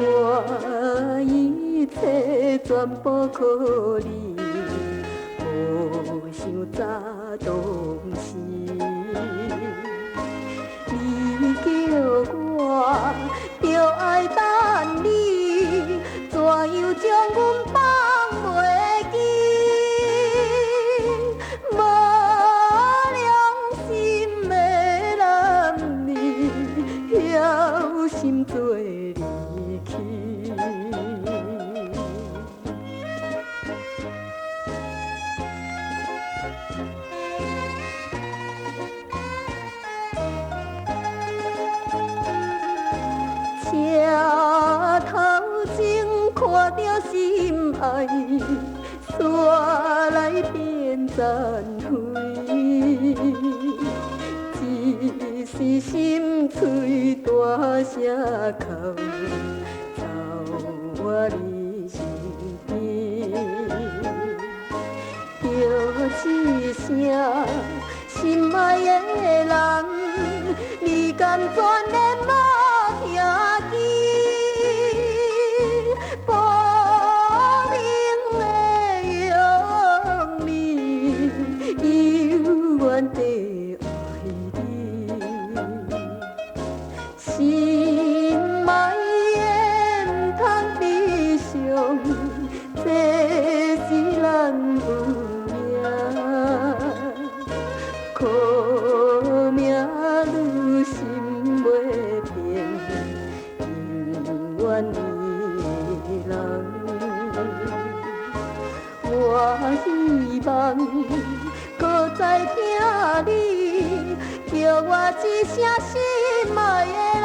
我一切全部靠你，无想早当时你叫我，著爱等你，怎样将阮放袂记？无良心的男儿僥心做你去。车头前看著心爱煞来变残废，一时心碎大声哭，找我你身边，叫一声心爱的人，你敢全然无听见？薄命的养女犹原也爱你，心爱的通悲伤，这是咱运命。苦命女心祙平，永远你的人，我希望擱再听你叫我一声心爱的。